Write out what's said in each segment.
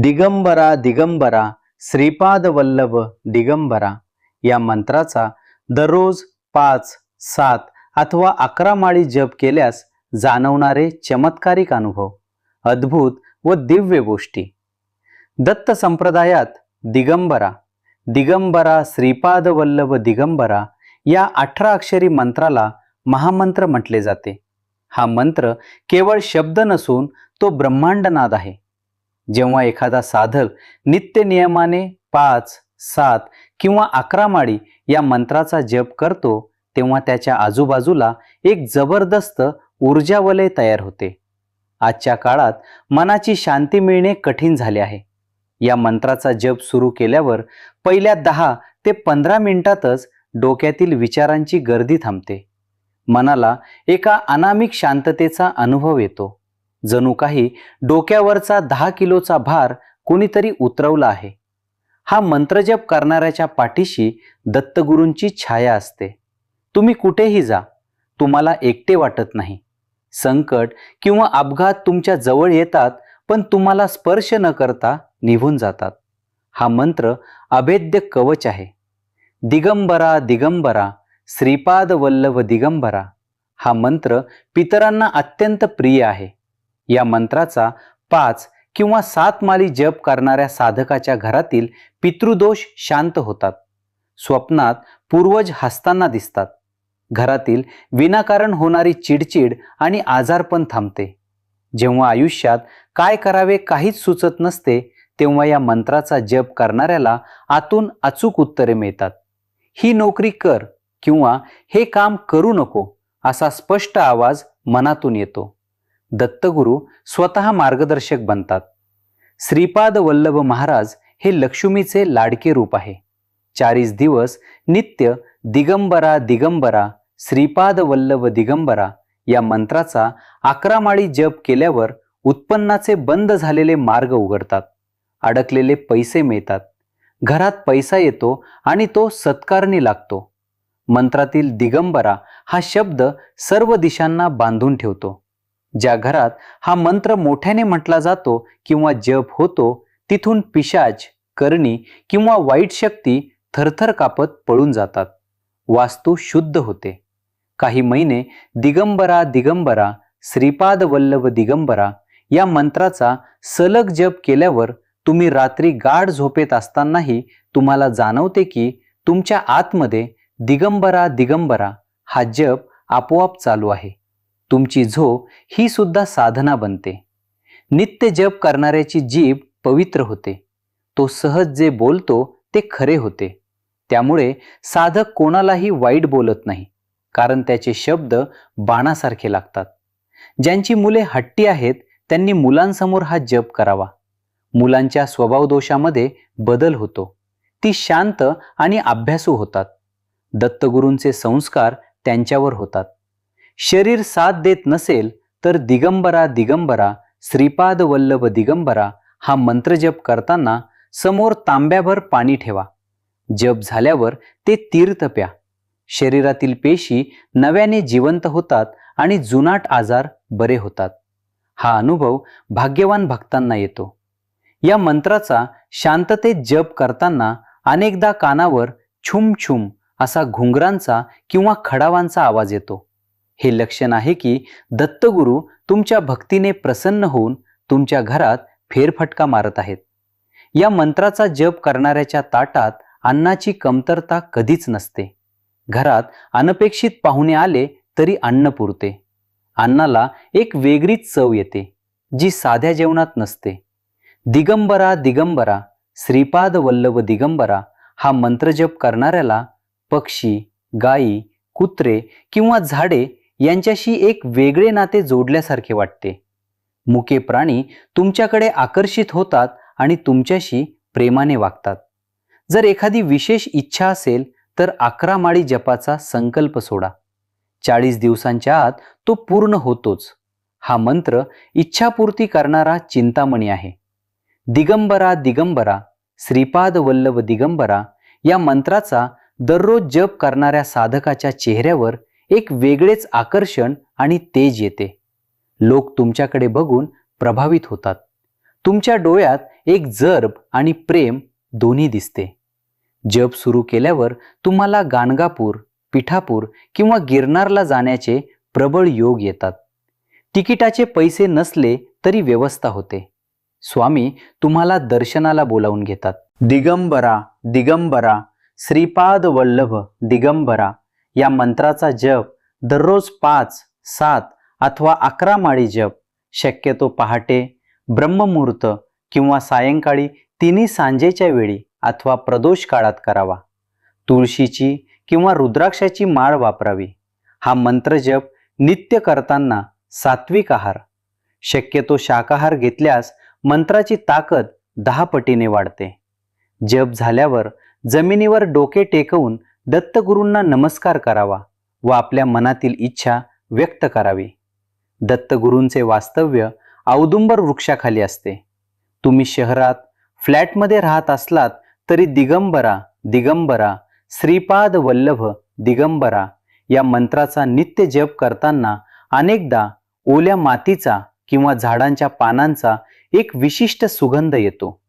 दिगंबरा दिगंबरा श्रीपाद वल्लभ दिगंबरा या मंत्राचा दररोज 5, 7 अथवा 11 माळी जप केल्यास जाणवणारे चमत्कारिक अनुभव, अद्भुत व दिव्य गोष्टी. दत्त संप्रदायात दिगंबरा दिगंबरा श्रीपाद वल्लभ दिगंबरा या 18 अक्षरी मंत्राला महामंत्र म्हटले जाते. हा मंत्र केवळ शब्द नसून तो ब्रह्मांडनाद आहे. जेव्हा एखादा साधक नित्य नियमाने 5, 7 किंवा 11 माळी या मंत्राचा जप करतो तेव्हा त्याच्या आजूबाजूला एक जबरदस्त ऊर्जा वलय तयार होते. आजच्या काळात मनाची शांती मिळणे कठीण झाले आहे. या मंत्राचा जप सुरू केल्यावर पहिल्या 10 ते 15 मिनिटातच डोक्यातील विचारांची गर्दी थांबते. मनाला एका अनामिक शांततेचा अनुभव येतो. जणू काही डोक्यावरचा 10 किलोचा भार कोणीतरी उतरवला आहे. हा मंत्रजप करणाऱ्याच्या पाठीशी दत्तगुरूंची छाया असते. तुम्ही कुठेही जा, तुम्हाला एकटे वाटत नाही. संकट किंवा अपघात तुमच्या जवळ येतात पण तुम्हाला स्पर्श न करता निघून जातात. हा मंत्र अभेद्य कवच आहे. दिगंबरा दिगंबरा श्रीपाद वल्लभ दिगंबरा हा मंत्र पितरांना अत्यंत प्रिय आहे. या मंत्राचा 5 किंवा 7 माळी जप करणाऱ्या साधकाच्या घरातील पितृदोष शांत होतात. स्वप्नात पूर्वज हसताना दिसतात. घरातील विनाकारण होणारी चिडचिड आणि आजारपण थांबते. जेव्हा आयुष्यात काय करावे काहीच सुचत नसते तेव्हा या मंत्राचा जप करणाऱ्याला आतून अचूक उत्तरे मिळतात. ही नोकरी कर किंवा हे काम करू नको असा स्पष्ट आवाज मनातून येतो. दत्तगुरू स्वतः मार्गदर्शक बनतात. श्रीपाद वल्लभ महाराज हे लक्ष्मीचे लाडके रूप आहे. 40 दिवस नित्य दिगंबरा दिगंबरा श्रीपाद वल्लभ दिगंबरा या मंत्राचा 11 माळी जप केल्यावर उत्पन्नाचे बंद झालेले मार्ग उघडतात. अडकलेले पैसे मिळतात. घरात पैसा येतो आणि तो सत्कारणी लागतो. मंत्रातील दिगंबरा हा शब्द सर्व दिशांना बांधून ठेवतो. ज्या घरात हा मंत्र मोठ्याने म्हटला जातो किंवा जप होतो तिथून पिशाच, करणी किंवा वाईट शक्ती थरथर कापत पळून जातात. वास्तू शुद्ध होते. काही महिने दिगंबरा दिगंबरा श्रीपाद वल्लभ दिगंबरा या मंत्राचा सलग जप केल्यावर तुम्ही रात्री गाढ झोपेत असतानाही तुम्हाला जाणवते की तुमच्या आतमध्ये दिगंबरा दिगंबरा हा जप आपोआप चालू आहे. तुमची झोप ही सुद्धा साधना बनते. नित्य जप करणाऱ्याची जीभ पवित्र होते. तो सहज जे बोलतो ते खरे होते. त्यामुळे साधक कोणालाही वाईट बोलत नाही, कारण त्याचे शब्द बाणासारखे लागतात. ज्यांची मुले हट्टी आहेत त्यांनी मुलांसमोर हा जप करावा. मुलांच्या स्वभावदोषामध्ये बदल होतो. ती शांत आणि अभ्यासू होतात. दत्तगुरूंचे संस्कार त्यांच्यावर होतात. शरीर साथ देत नसेल तर दिगंबरा दिगंबरा श्रीपाद वल्लभ दिगंबरा हा मंत्र जप करताना समोर तांब्याभर पाणी ठेवा. जप झाल्यावर ते तीर्थ प्या. शरीरातील पेशी नव्याने जिवंत होतात आणि जुनाट आजार बरे होतात. हा अनुभव भाग्यवान भक्तांना येतो. या मंत्राचा शांततेत जप करताना अनेकदा कानावर छुम छुम असा घुंगरांचा किंवा खडावांचा आवाज येतो. हे लक्षण आहे की दत्तगुरू तुमच्या भक्तीने प्रसन्न होऊन तुमच्या घरात फेरफटका मारत आहेत. या मंत्राचा जप करणाऱ्याच्या ताटात अन्नाची कमतरता कधीच नसते. घरात अनपेक्षित पाहुणे आले तरी अन्न पुरते. अन्नाला एक वेगळीच चव येते जी साध्या जेवणात नसते. दिगंबरा दिगंबरा श्रीपाद वल्लभ दिगंबरा हा मंत्रजप करणाऱ्याला पक्षी, गायी, कुत्रे किंवा झाडे यांच्याशी एक वेगळे नाते जोडल्यासारखे वाटते. मुके प्राणी तुमच्याकडे आकर्षित होतात आणि तुमच्याशी प्रेमाने वागतात. जर एखादी विशेष इच्छा असेल तर 11 माळी जपाचा संकल्प सोडा. 40 दिवसांच्या आत तो पूर्ण होतोच. हा मंत्र इच्छापूर्ती करणारा चिंतामणी आहे. दिगंबरा दिगंबरा श्रीपाद वल्लभ दिगंबरा या मंत्राचा दररोज जप करणाऱ्या साधकाच्या चेहऱ्यावर एक वेगळेच आकर्षण आणि तेज येते. लोक तुमच्याकडे बघून प्रभावित होतात. तुमच्या डोळ्यात एक जर्ब आणि प्रेम दोन्ही दिसते. जप सुरू केल्यावर तुम्हाला गाणगापूर, पिठापूर किंवा गिरनारला जाण्याचे प्रबळ योग येतात. तिकिटाचे पैसे नसले तरी व्यवस्था होते. स्वामी तुम्हाला दर्शनाला बोलावून घेतात. दिगंबरा दिगंबरा श्रीपाद वल्लभ दिगंबरा या मंत्राचा जप दररोज 5, 7 अथवा 11 माळी जप, शक्यतो पहाटे, ब्रह्ममुहूर्त किंवा सायंकाळी तिन्ही सांजेच्या वेळी अथवा प्रदोष काळात करावा. तुळशीची किंवा रुद्राक्षाची माळ वापरावी. हा मंत्र जप नित्य करताना सात्विक आहार, शक्यतो शाकाहार घेतल्यास मंत्राची ताकद 10 पटीने वाढते. जप झाल्यावर जमिनीवर डोके टेकवून दत्तगुरूंना नमस्कार करावा व आपल्या मनातील इच्छा व्यक्त करावी. दत्तगुरूंचे वास्तव्य औदुंबर वृक्षाखाली असते. तुम्ही शहरात फ्लॅटमध्ये राहत असलात तरी दिगंबरा दिगंबरा श्रीपाद वल्लभ दिगंबरा या मंत्राचा नित्य जप करताना अनेकदा ओल्या मातीचा किंवा झाडांच्या पानांचा एक विशिष्ट सुगंध येतो.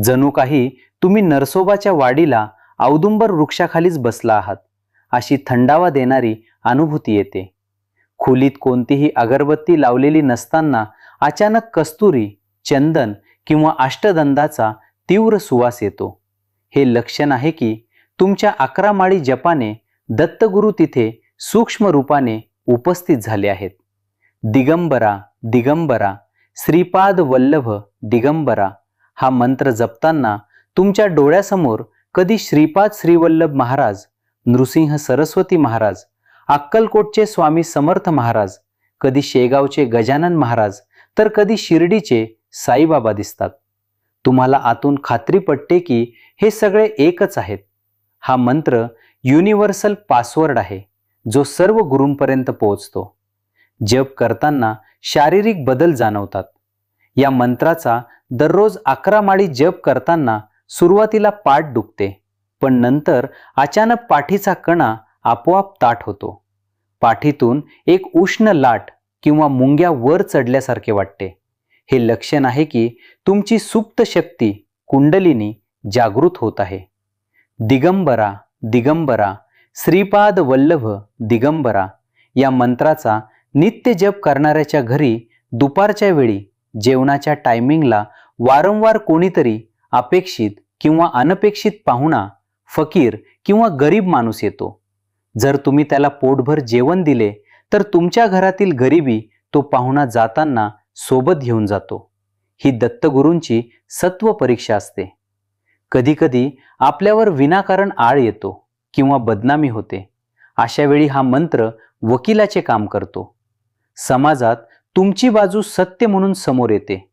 जणू काही तुम्ही नरसोबाच्या वाडीला औदुंबर वृक्षाखालीच बसला आहात अशी थंडावा देणारी अनुभूती येते. खोलीत कोणतीही अगरबत्ती लावलेली नसताना अचानक कस्तुरी, चंदन किंवा अष्टगंधाचा तीव्र सुवास येतो. हे लक्षण आहे की तुमच्या 11 माळी जपाने दत्तगुरू तिथे सूक्ष्म रूपाने उपस्थित झाले आहेत. दिगंबरा दिगंबरा श्रीपाद वल्लभ दिगंबरा हा मंत्र जपताना तुमच्या डोळ्यासमोर कधी श्रीपाद श्रीवल्लभ महाराज, नृसिंह सरस्वती महाराज, अक्कलकोटचे स्वामी समर्थ महाराज, कधी शेगावचे गजानन महाराज तर कधी शिर्डीचे साईबाबा दिसतात. तुम्हाला आतून खात्री पटते की हे सगळे एकच आहेत. हा मंत्र युनिव्हर्सल पासवर्ड आहे जो सर्व गुरूंपर्यंत पोहोचतो. जप करताना शारीरिक बदल जाणवतात. या मंत्राचा दररोज 11 माळी जप करताना सुरुवातीला पाठ दुखते, पण नंतर अचानक पाठीचा कणा आपोआप ताठ होतो. पाठीतून एक उष्ण लाट किंवा मुंग्या वर चढल्यासारखे वाटते. हे लक्षण आहे की तुमची सुप्त शक्ती कुंडलिनी जागृत होत आहे. दिगंबरा दिगंबरा श्रीपाद वल्लभ दिगंबरा या मंत्राचा नित्य जप करणाऱ्याच्या घरी दुपारच्या वेळी जेवणाच्या टायमिंगला वारंवार कोणीतरी अपेक्षित किंवा अनपेक्षित पाहुणा, फकीर किंवा गरीब माणूस येतो. जर तुम्ही त्याला पोटभर जेवण दिले तर तुमच्या घरातील गरिबी तो पाहुणा जाताना सोबत घेऊन जातो. ही दत्तगुरूंची सत्व परीक्षा असते. कधीकधी आपल्यावर विनाकारण आळ येतो किंवा बदनामी होते. अशा वेळी हा मंत्र वकिलाचे काम करतो. समाजात तुमची बाजू सत्य म्हणून समोर येते.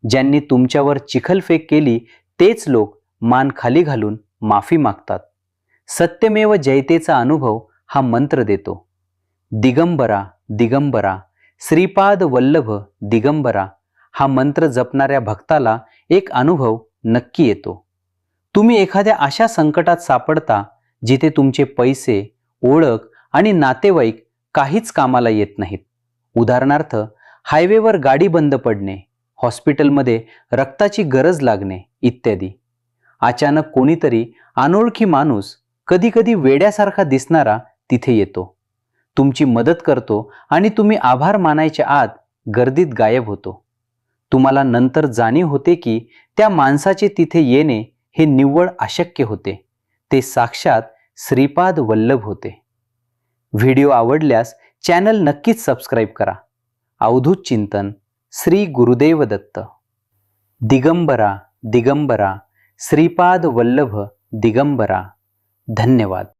ज्यांनी तुमच्यावर चिखलफेक केली तेच लोक मान खाली घालून माफी मागतात. सत्यमेव जयतेचा अनुभव हा मंत्र देतो. दिगंबरा दिगंबरा श्रीपाद वल्लभ दिगंबरा हा मंत्र जपणाऱ्या भक्ताला एक अनुभव नक्की येतो. तुम्ही एखाद्या अशा संकटात सापडता जिथे तुमचे पैसे, ओळख आणि नातेवाईक काहीच कामाला येत नाहीत. उदाहरणार्थ हायवेवर गाडी बंद पडणे, हॉस्पिटलमध्ये रक्ताची गरज लागणे इत्यादी. अचानक कोणीतरी अनोळखी माणूस, कधीकधी वेड्यासारखा दिसणारा तिथे येतो, तुमची मदत करतो आणि तुम्ही आभार मानायच्या आत गर्दीत गायब होतो. तुम्हाला नंतर जाणीव होते की त्या माणसाचे तिथे येणे हे निव्वळ अशक्य होते. ते साक्षात श्रीपाद वल्लभ होते. व्हिडिओ आवडल्यास चॅनल नक्कीच सबस्क्राईब करा. अवधूत चिंतन श्री गुरुदेव दत्त. दिगंबरा दिगंबरा श्रीपाद वल्लभ दिगंबरा. धन्यवाद.